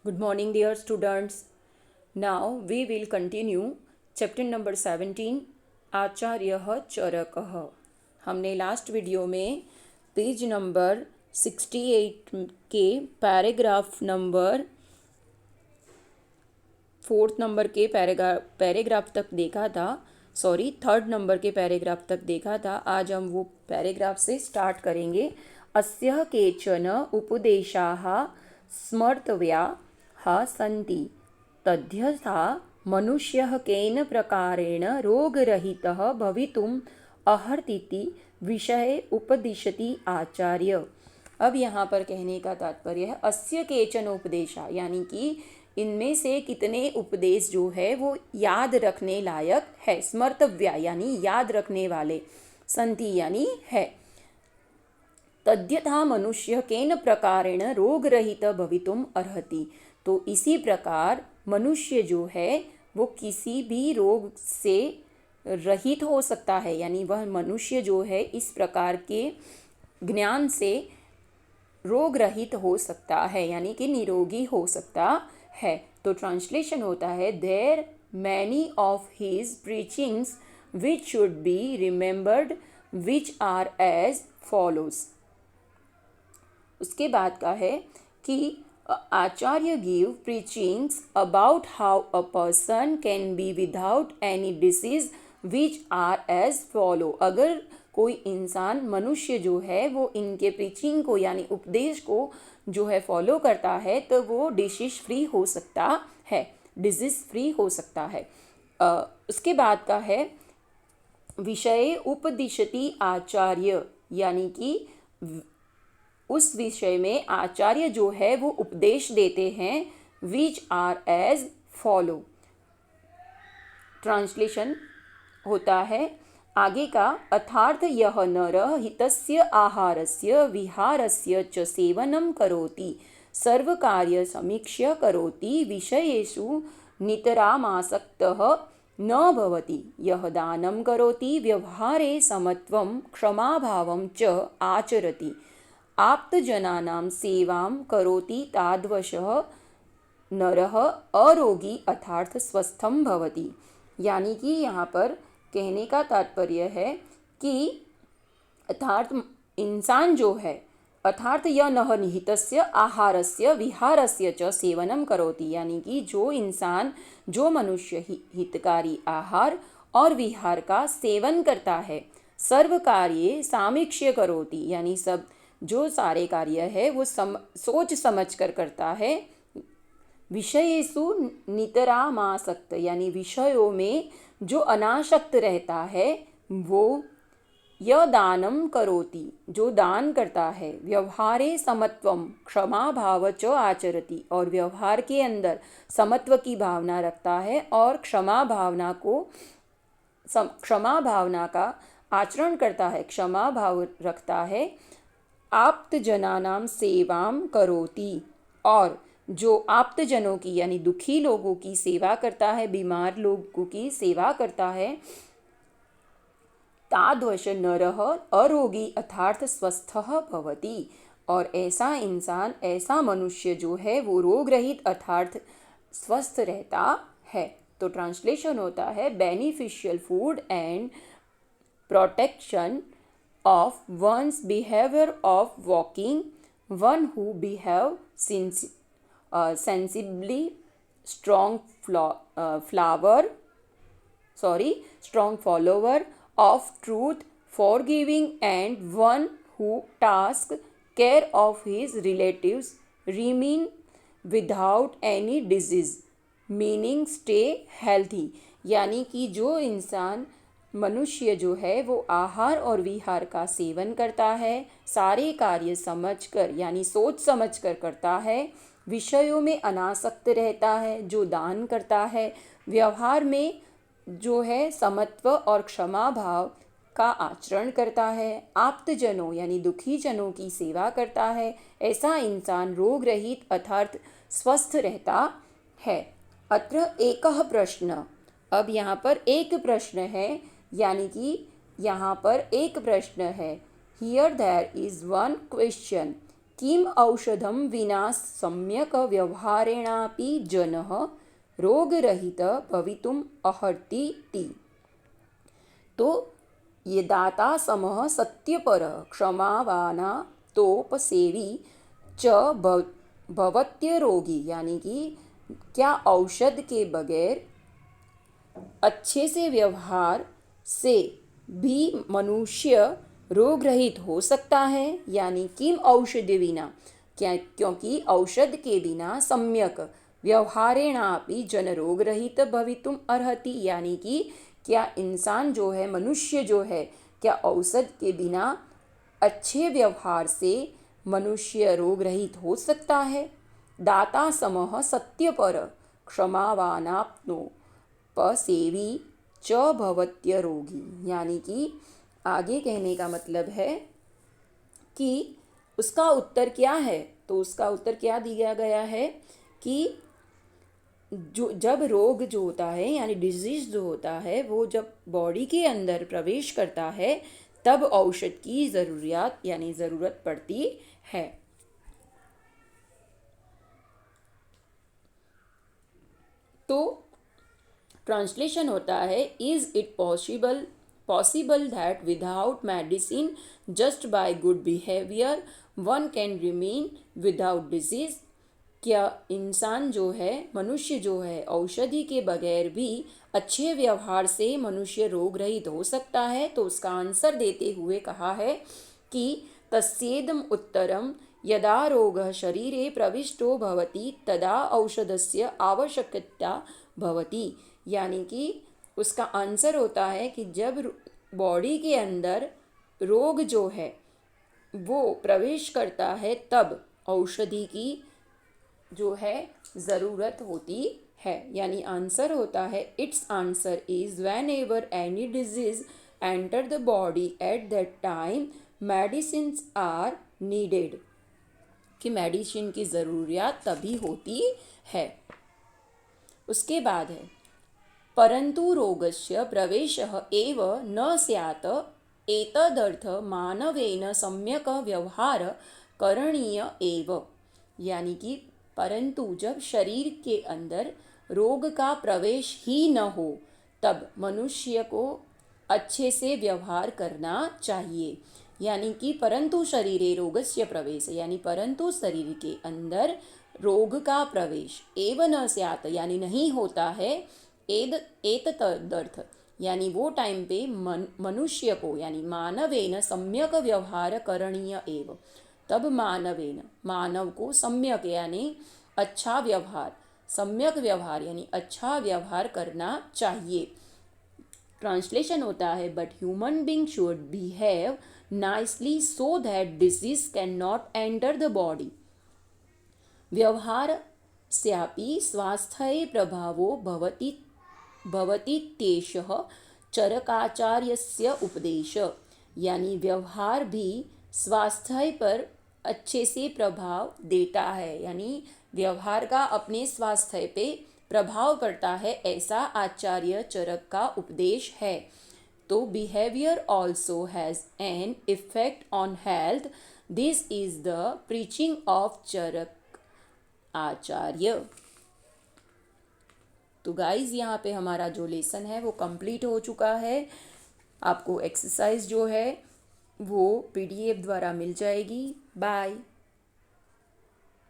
Good morning, dear students. Now we will continue chapter number 17 आचार्यः चरकः। हमने last video में page number 68 के paragraph number 4th number के paragraph तक देखा था। थर्ड नंबर के पैराग्राफ तक देखा था। आज हम वो पैराग्राफ से स्टार्ट करेंगे। अस्य केचन उपदेशाः स्मर्तव्याः सन्ति तद्यथा मनुष्यः केन प्रकारेण रोगरहितः भवितुम् अर्हतीति विषये उपदिशति आचार्य। अब यहाँ पर कहने का तात्पर्य है अस्य केचन उपदेशा, यानी कि इनमें से कितने उपदेश जो है वो याद रखने लायक है। स्मर्तव्या यानी याद रखने वाले, संति यानी है। तद्यथा मनुष्य केन प्रकारेण रोग रहित भवितुम अर्हति, तो इसी प्रकार मनुष्य जो है वो किसी भी रोग से रहित हो सकता है, यानी वह मनुष्य जो है इस प्रकार के ज्ञान से रोग रहित हो सकता है, यानी कि निरोगी हो सकता है। तो ट्रांसलेशन होता है there many of his preachings which should be remembered which are as follows. उसके बाद का है कि आचार्य give preachings about how a person can be without any disease which are as follow. अगर कोई इंसान मनुष्य जो है वो इनके प्रीचिंग को यानी उपदेश को जो है फॉलो करता है तो वो डिसीज फ्री हो सकता है, डिजीज फ्री हो सकता है। उसके बाद का है विषय उपदिशति आचार्य, यानी कि उस विषय में आचार्य जो है वो उपदेश देते हैं। Which are as follow. Translation होता है आगे का अर्थात यह नर हितस्य आहारस्य विहारस्य च सेवनं करोति सर्वकार्य समीक्ष्य करोति विषयेषु नितरामासक्तः न भवति यह दानं करोति व्यवहारे समत्वं क्षमाभावं च आचरति आप्तजनानां सेवां करोति तादृशः नरः अरोगी अर्थात स्वस्थं भवति। यानी कि यहाँ पर कहने का तात्पर्य है कि अर्थात इंसान जो है अर्थात यह नह निहितस्य आहारस्य विहारस्य च सेवनं करोति, यानी कि जो इंसान जो मनुष्य हितकारी आहार और विहार का सेवन करता है, सर्व कार्ये सामीक्ष्य करोति, यानी सब जो सारे कार्य है वो सोच समझ कर करता है। विषयेषु नितरामासक्त, यानी विषयों में जो अनासक्त रहता है वो यह दानम करोति, जो दान करता है। व्यवहारे समत्वम क्षमा भाव च आचरति, और व्यवहार के अंदर समत्व की भावना रखता है और क्षमा भावना का आचरण करता है, क्षमा भाव रखता है। आप्तजनानां सेवां करोति, और जो आप्तजनों की यानी दुखी लोगों की सेवा करता है, बीमार लोगों की सेवा करता है। तादृश नरः अरोगी अर्थात स्वस्थः भवति, और ऐसा इंसान ऐसा मनुष्य जो है वो रोग रहित अर्थात स्वस्थ रहता है। तो ट्रांसलेशन होता है beneficial food and protection of one's behavior of walking, one who behave sensibly, strong follower of truth, forgiving, and one who takes care of his relatives, remain without any disease, meaning stay healthy। यानी कि जो इंसान मनुष्य जो है वो आहार और विहार का सेवन करता है, सारे कार्य समझकर यानी सोच समझकर करता है, विषयों में अनासक्त रहता है, जो दान करता है, व्यवहार में जो है समत्व और क्षमा भाव का आचरण करता है, आप्तजनों यानी दुखी जनों की सेवा करता है, ऐसा इंसान रोग रहित अर्थात स्वस्थ रहता है। अत्र एकः प्रश्न, अब यहाँ पर एक प्रश्न है, यानी कि यहाँ पर एक प्रश्न है। Here there is one question, किम औषधम विना सम्यक व्यवहारेणापि जनः रोगरहित भवितुम अर्हति ति। तो ये दाता समः सत्यपर क्षमावानातोपसेवी च भवत्यरोगी, यानी कि क्या औषध के बगैर अच्छे से व्यवहार से भी मनुष्य रोग रहित हो सकता है। यानी किम औषध बिना, क्या क्योंकि औषध के बिना सम्यक व्यवहारेणापि जन रोग रहित भवितुम अर्हति, यानी कि क्या इंसान जो है, मनुष्य जो है, क्या औषध के बिना अच्छे व्यवहार से मनुष्य रोग रहित हो सकता है। दाता समः सत्यपर क्षमावानाप्नोपसेवी च भवत्यरोगी, यानी कि आगे कहने का मतलब है कि उसका उत्तर क्या है। तो उसका उत्तर क्या दिया गया है कि जब रोग जो होता है, यानी डिजीज जो होता है, वो जब बॉडी के अंदर प्रवेश करता है तब औषध की ज़रूरत पड़ती है। तो ट्रांसलेशन होता है, is it possible that without medicine just by good behaviour one can remain without disease. क्या इंसान जो है, मनुष्य जो है, औषधि के बगैर भी अच्छे व्यवहार से मनुष्य रोग रहित हो सकता है। तो उसका आंसर देते हुए कहा है कि तस्येदम उत्तरम यदा रोगः शरीरे प्रविष्टो भवति तदा औषधस्य आवश्यकता भवति, यानी कि उसका आंसर होता है कि जब बॉडी के अंदर रोग जो है वो प्रवेश करता है तब औषधि की जो है ज़रूरत होती है। यानी आंसर होता है, its answer is whenever any disease enter the body at that time medicines are needed, कि मेडिसिन की ज़रूरियात तभी होती है। उसके बाद है, परंतु रोगस्य प्रवेशः एव न स्यात् एतदर्थ मानवेन सम्यक व्यवहार करणीय एव, यानी कि परंतु जब शरीर के अंदर रोग का प्रवेश ही न हो तब मनुष्य को अच्छे से व्यवहार करना चाहिए। यानी कि परंतु शरीरे रोगस्य प्रवेश, यानी परंतु शरीर के अंदर रोग का प्रवेश एव न स्यात्, यानी नहीं होता है, एतदर्थ, यानी वो टाइम पे मनुष्य को, यानी मानवेन सम्यक व्यवहार करणीय एव, तब मानवेन, मानव को सम्यक यानी अच्छा व्यवहार, सम्यक व्यवहार यानी अच्छा व्यवहार करना चाहिए। ट्रांसलेशन होता है, but human being should behave nicely so that disease can not enter the body. व्यवहार स्यापि स्वास्थ्ये प्रभावो भवतीत्येषः चरकाचार्यस्य उपदेश, यानी व्यवहार भी स्वास्थ्य पर अच्छे से प्रभाव देता है, यानी व्यवहार का अपने स्वास्थ्य पे प्रभाव पड़ता है, ऐसा आचार्य चरक का उपदेश है। तो behaviour also has an effect on health, this is the preaching of Charak आचार्य। तो गाइज यहाँ पे हमारा जो लेसन है वो कंप्लीट हो चुका है। आपको एक्सरसाइज जो है वो PDF द्वारा मिल जाएगी। बाय।